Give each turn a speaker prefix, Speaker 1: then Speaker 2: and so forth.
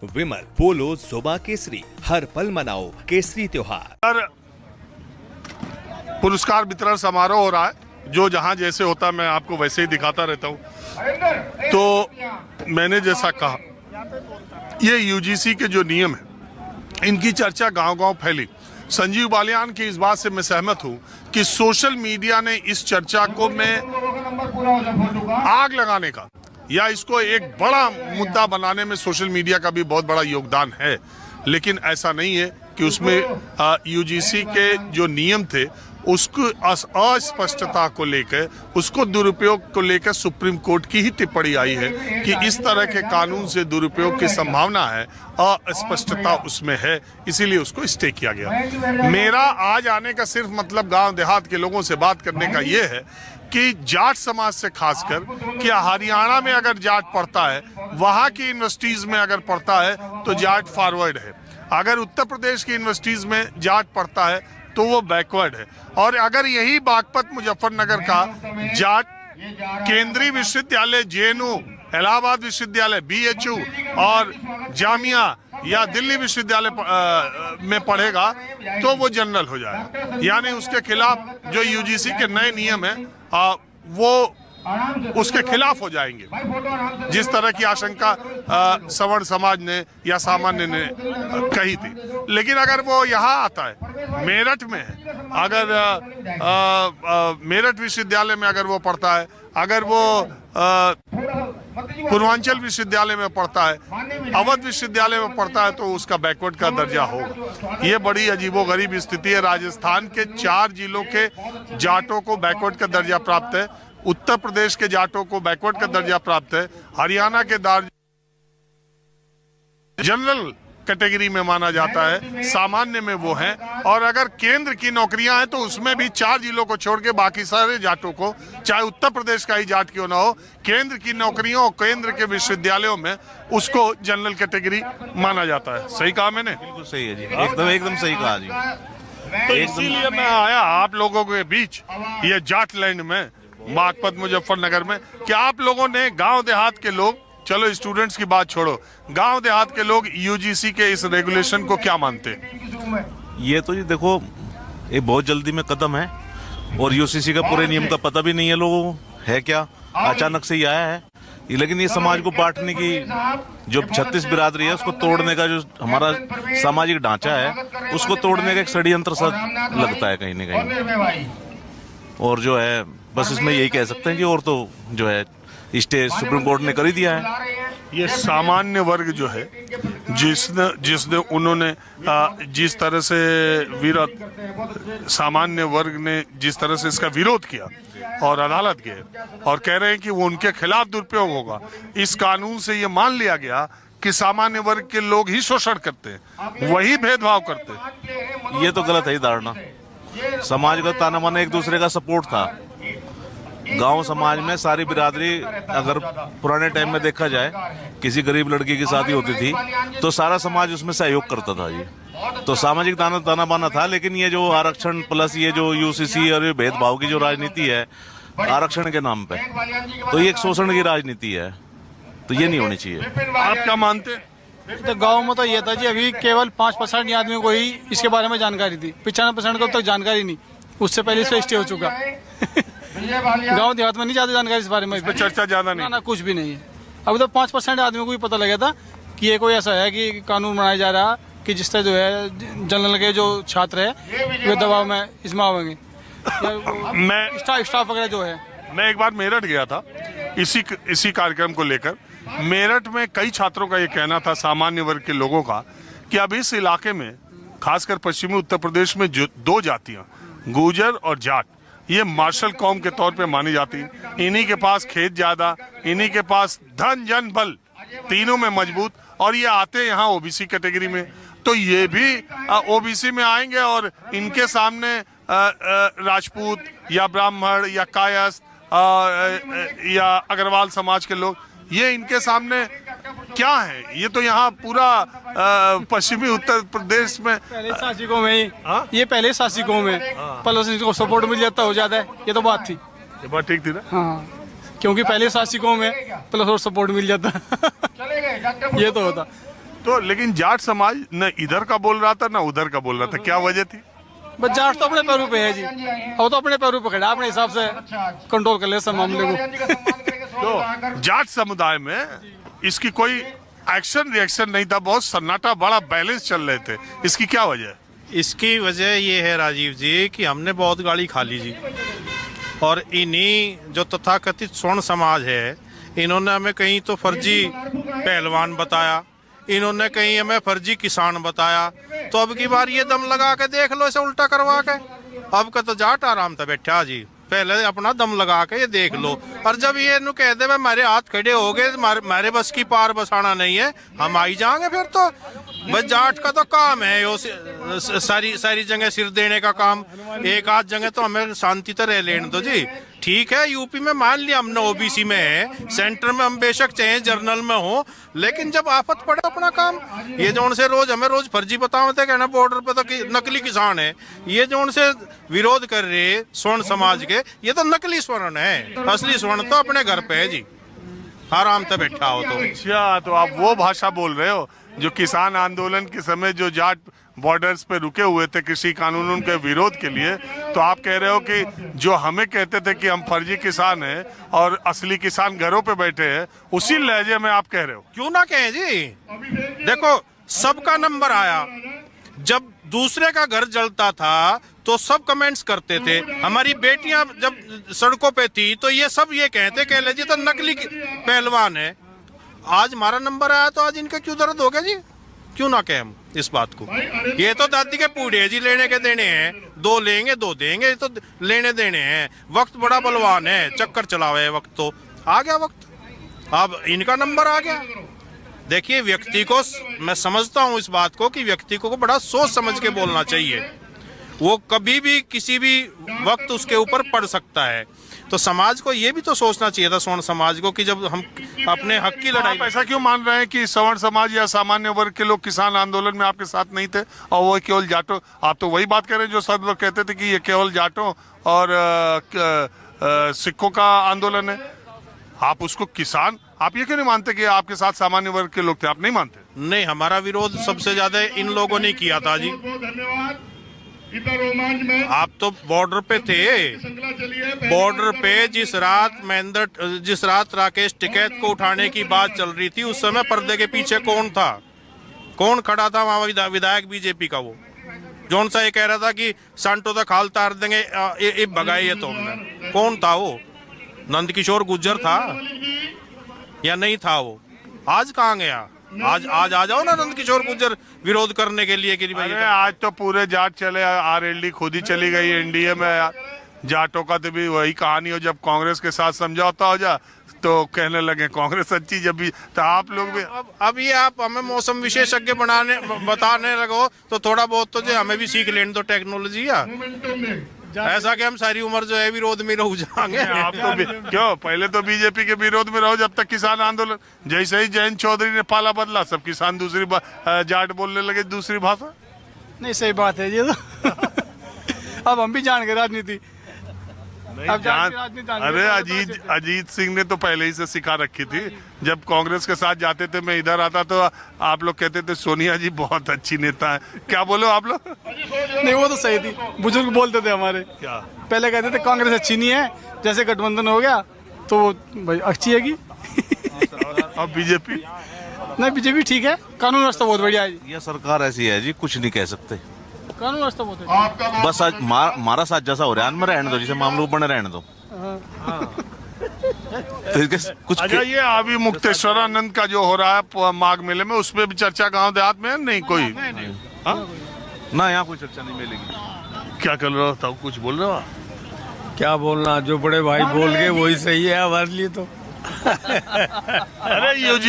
Speaker 1: विमल पोलो जुबा केसरी, हर पल मनाओ केसरी त्योहार।
Speaker 2: पुरस्कार वितरण समारोह हो रहा है, जो जहां जैसे होता है मैं आपको वैसे ही दिखाता रहता हूं। तो मैंने जैसा कहा, ये यूजीसी के जो नियम है इनकी चर्चा गांव-गांव फैली। संजीव बालियान की इस बात से मैं सहमत हूं कि सोशल मीडिया ने इस चर्चा को में आग लगाने का या इसको एक बड़ा मुद्दा बनाने में सोशल मीडिया का भी बहुत बड़ा योगदान है। लेकिन ऐसा नहीं है कि उसमें यूजीसी के जो नियम थे उसको अस्पष्टता को लेकर, उसको दुरुपयोग को लेकर सुप्रीम कोर्ट की ही टिप्पणी आई है कि इस तरह के कानून से दुरुपयोग की संभावना है, अस्पष्टता उसमें है, इसीलिए उसको स्टे किया गया। मेरा आज आने का सिर्फ मतलब गांव देहात के लोगों से बात करने का ये है कि जाट समाज से खासकर कि हरियाणा में अगर जाट पढ़ता है, वहां की यूनिवर्सिटीज में अगर पढ़ता है तो जाट फॉरवर्ड है। अगर उत्तर प्रदेश की यूनिवर्सिटीज में जाट पढ़ता है तो वो बैकवर्ड है। और अगर यही बागपत मुजफ्फरनगर का जाट केंद्रीय विश्वविद्यालय जेएनयू, इलाहाबाद विश्वविद्यालय बीएचयू और जामिया या दिल्ली विश्वविद्यालय में पढ़ेगा तो वो जनरल हो जाएगा। यानी उसके खिलाफ जो यूजीसी के नए नियम है वो उसके खिलाफ हो जाएंगे, जिस तरह की आशंका सवर्ण समाज ने या सामान्य ने कही थी। लेकिन अगर वो यहाँ आता है, मेरठ में है, अगर मेरठ विश्वविद्यालय में अगर वो पढ़ता है, अगर वो पूर्वांचल विश्वविद्यालय में पढ़ता है, अवध विश्वविद्यालय में पढ़ता है, तो उसका बैकवर्ड का दर्जा होगा। ये बड़ी अजीबोगरीब स्थिति है। राजस्थान के 4 जिलों के जाटों को बैकवर्ड का दर्जा प्राप्त है, उत्तर प्रदेश के जाटों को बैकवर्ड का दर्जा प्राप्त है, हरियाणा के जनरल कैटेगरी में माना जाता है, सामान्य में वो है। और अगर केंद्र की नौकरियां हैं तो उसमें भी 4 जिलों को छोड़ के बाकी सारे जाटों को, चाहे उत्तर प्रदेश का ही जाट क्यों ना हो, केंद्र की नौकरियों और केंद्र के विश्वविद्यालयों में उसको जनरल कैटेगरी माना जाता है। सही कहा मैंने?
Speaker 3: बिल्कुल सही है जी, एकदम सही कहा जी।
Speaker 2: तो इसीलिए मैं आया आप लोगों के बीच, ये जाटलैंड में, बागपत मुजफ्फरनगर में, कि आप लोगों ने, गांव देहात के लोग, चलो स्टूडेंट्स की बात छोड़ो, गांव देहात के लोग यूजीसी के इस रेगुलेशन को क्या मानते?
Speaker 3: ये तो जी देखो, ये बहुत जल्दी में कदम है और यूजीसी का पूरे नियम का पता भी नहीं है लोगों को, है क्या, अचानक से ही आया है। लेकिन ये समाज को बांटने की, जो 36 बिरादरी है उसको तोड़ने का जो हमारा सामाजिक ढांचा है उसको तोड़ने का एक षड्यंत्र सा लगता है कहीं ना कहीं। और जो है बस इसमें यही कह सकते हैं कि और तो जो है स्टे सुप्रीम कोर्ट ने कर ही दिया है।
Speaker 2: ये सामान्य वर्ग जो है, जिसने उन्होंने जिस तरह से सामान्य वर्ग ने जिस तरह से इसका विरोध किया और अदालत गए और कह रहे हैं कि वो उनके खिलाफ दुरुपयोग होगा, इस कानून से ये मान लिया गया कि सामान्य वर्ग के लोग ही शोषण करते हैं, वही भेदभाव करते हैं।
Speaker 3: ये तो गलत है धारणा। समाज का ताना बाना एक दूसरे का सपोर्ट था। गांव समाज में सारी बिरादरी, अगर पुराने टाइम में देखा जाए, किसी गरीब लड़की की शादी होती थी तो सारा समाज उसमें सहयोग करता था जी। तो सामाजिक ताना बाना था। लेकिन ये जो आरक्षण प्लस ये जो यूसीसी और ये भेदभाव की जो राजनीति है आरक्षण के नाम पे, तो ये एक शोषण की राजनीति है, तो ये नहीं होनी चाहिए।
Speaker 2: आप क्या मानते हैं?
Speaker 4: तो गांव में तो ये था जी, अभी केवल 5% आदमियों को ही इसके बारे में जानकारी थी, 95% को तक जानकारी नहीं, उससे पहले इसका स्टे हो चुका। गांव देहात में नहीं ज्यादा जानकारी इस बारे में,
Speaker 2: चर्चा ज्यादा नहीं,
Speaker 4: ना कुछ भी नहीं है। अभी तो 5% आदमियों को भी पता लगा था कि ये कोई ऐसा है कि कानून बनाया जा रहा कि जिससे जो है जनरल के जो छात्र है वे दबाव में इसमें आवेंगे।
Speaker 2: मैं
Speaker 4: स्टाफ वगैरह जो है,
Speaker 2: मैं एक बार मेरठ गया था इसी कार्यक्रम को लेकर। मेरठ में कई छात्रों का ये कहना था, सामान्य वर्ग के लोगों का, कि अब इस इलाके में, खासकर पश्चिमी उत्तर प्रदेश में, जो 2 जातियां, गुर्जर और जाट, ये मार्शल कौम के तौर पे मानी जाती। इन्हीं के पास खेत ज्यादा, इन्हीं के पास धन जन बल, तीनों में मजबूत, और ये आते यहाँ ओबीसी कैटेगरी में, तो ये भी ओबीसी में आएंगे और इनके सामने राजपूत या ब्राह्मण या कायस्थ या अग्रवाल समाज के लोग, ये इनके सामने क्या है? ये तो यहाँ पूरा पश्चिमी उत्तर प्रदेश में
Speaker 4: पहले शासकों में ही, ये पहले शासकों में प्लस इनको सपोर्ट मिल जाता हो जाता है, ये तो बात थी।
Speaker 2: ये बात ठीक थी ना?
Speaker 4: हाँ, क्योंकि पहले शासकों में प्लस और सपोर्ट मिल जाता ये तो होता।
Speaker 2: तो लेकिन जाट समाज न इधर का बोल रहा था न उधर का बोल रहा था, क्या वजह थी?
Speaker 4: बस जाट तो अपने पैरों पे है जी, वो तो अपने पैरों पे खड़ा है, अपने हिसाब से कंट्रोल कर ले सब मामले को।
Speaker 2: तो जाट समुदाय में इसकी कोई एक्शन रिएक्शन नहीं था, बहुत सन्नाटा, बड़ा बैलेंस चल रहे थे, इसकी क्या वजह है?
Speaker 5: इसकी वजह ये है राजीव जी कि हमने बहुत गाली खा ली जी, और इन्हीं जो तथाकथित स्वर्ण समाज है, इन्होंने हमें कहीं तो फर्जी पहलवान बताया, इन्होंने कहीं हमें फर्जी किसान बताया, तो अब की बार ये दम लगा के देख लो इसे उल्टा करवा के। अब का तो जाट आराम था बैठा जी, पहले अपना दम लगा के ये देख लो, और जब ये नु कह दे मेरे हाथ खड़े हो गए, मारे बस की पार बसाना नहीं है, हम आई जाएंगे फिर तो। बस जाट का तो काम है यो सारी जगह सिर देने का काम, एक आध जगह तो हमें शांति तो रह लेने दो जी। ठीक है, यूपी में मान लिया हमने ओबीसी में है, सेंटर में हम बेशक चाहे जर्नल में हो, लेकिन जब आफत पड़े अपना काम, ये जो उनसे रोज हमें फर्जी बताते कहना बॉर्डर पे तो नकली किसान है, ये जो उनसे विरोध कर रहे स्वर्ण समाज के, ये तो नकली स्वर्ण है, असली स्वर्ण तो अपने घर पे है जी, आराम से बैठा हो तो।
Speaker 2: अच्छा, तो आप वो भाषा बोल रहे हो जो किसान आंदोलन के समय जो जाट बॉर्डर्स पे रुके हुए थे कृषि कानूनों के विरोध के लिए, तो आप कह रहे हो कि जो हमें कहते थे कि हम फर्जी किसान हैं और असली किसान घरों पे बैठे हैं, उसी लहजे में आप कह रहे हो?
Speaker 5: क्यों ना कहें जी, देखो सबका नंबर आया, जब दूसरे का घर जलता था तो सब कमेंट्स करते थे, हमारी बेटियां जब सड़कों पे थी तो ये सब ये कहते कह ले जी तो नकली पहलवान है। आज हमारा नंबर आया तो आज इनका क्यों दर्द हो गया जी, क्यों ना कहें हम इस बात को। ये तो दादी के पूड़े जी, लेने के देने हैं, दो लेंगे दो देंगे, तो लेने देने हैं। वक्त बड़ा बलवान है, चक्कर चलावे वक्त, तो आ गया वक्त, अब इनका नंबर आ गया। देखिए व्यक्ति को, मैं समझता हूँ इस बात को कि व्यक्ति को बड़ा सोच समझ के बोलना चाहिए, वो कभी भी किसी भी वक्त उसके ऊपर पड़ सकता है। तो समाज को ये भी तो सोचना चाहिए था, स्वर्ण समाज को, कि जब हम अपने हक की लड़ाई।
Speaker 2: आप ऐसा क्यों मान रहे हैं कि सवर्ण समाज या सामान्य वर्ग के लोग किसान आंदोलन में आपके साथ नहीं थे और वो केवल जाटों? आप तो वही बात कर रहे हैं जो सब लोग कहते थे कि ये केवल जाटों और सिखों का आंदोलन है। आप उसको किसान, आप ये क्यों नहीं मानते कि आपके साथ सामान्य वर्ग के लोग थे? आप नहीं मानते?
Speaker 5: नहीं, हमारा विरोध सबसे ज्यादा इन लोगों ने किया था जी। आप तो बॉर्डर पे थे, बॉर्डर पे जिस रात राकेश टिकैत को उठाने की बात चल रही थी, उस समय पर्दे के पीछे कौन था, कौन खड़ा था वहां? विधायक बीजेपी का वो जौन सा ये कह रहा था कि सांटो तक खाल तार देंगे, ये भगाई है तो हमने, कौन था वो? नंदकिशोर गुर्जर था या नहीं था वो? आज कहाँ गया? आज आ जाओ ना नंदकिशोर गुर्जर विरोध करने के लिए कि भाई।
Speaker 2: आज तो पूरे जाट चले, आरएलडी खुद ही चली गई एनडीए में। जाटों का तो भी वही कहानी हो, जब कांग्रेस के साथ समझौता हो जा तो कहने लगे कांग्रेस अच्छी, जब भी तो आप लोग भी।
Speaker 5: अब ये आप हमें मौसम विशेषज्ञ बताने लगो तो थोड़ा बहुत तो जो हमें भी सीख लेने तो टेक्नोलॉजी या ऐसा कि हम सारी उम्र जो है विरोध में रह जाएंगे।
Speaker 2: आप तो क्यों, पहले तो बीजेपी के विरोध में रहो जब तक किसान आंदोलन, जैसे ही जयंत चौधरी ने पाला बदला सब किसान दूसरी जाट बोलने लगे, दूसरी भाषा।
Speaker 4: नहीं, सही बात है ये तो। अब हम भी जान गए राजनीति।
Speaker 2: अरे अजीत सिंह ने तो पहले ही से सिखा रखी थी, जब कांग्रेस के साथ जाते थे, मैं इधर आता तो आप लोग कहते थे सोनिया जी बहुत अच्छी नेता है। क्या बोलो आप लोग?
Speaker 4: नहीं, वो तो सही थी, बुजुर्ग बोलते थे हमारे।
Speaker 2: क्या
Speaker 4: पहले कहते थे कांग्रेस अच्छी नहीं है, जैसे गठबंधन हो गया तो भाई अच्छी है।
Speaker 3: अब बीजेपी
Speaker 4: नहीं, बीजेपी ठीक है, कानून व्यवस्था बहुत बढ़िया है।
Speaker 3: ये सरकार ऐसी है जी, कुछ नहीं कह सकते।
Speaker 4: कानून व्यवस्था बहुत है।
Speaker 3: बस आज मारा साथ जैसा हो रहा है, में रहने दो, जिसे मामलों को बने रहने दो। तो कुछ
Speaker 2: अच्छा, ये अभी मुक्तेश्वरानंद का जो हो रहा है माघ मेले में, उसमें भी चर्चा गांव देहात में नहीं कोई?
Speaker 3: ना, यहाँ कोई चर्चा नहीं मिलेगी।
Speaker 2: क्या कर रहे हो? कुछ बोल रहे हो?
Speaker 6: क्या बोलना, जो बड़े भाई बोल गए वही सही है हमारे लिए तो।
Speaker 2: अरे यूजी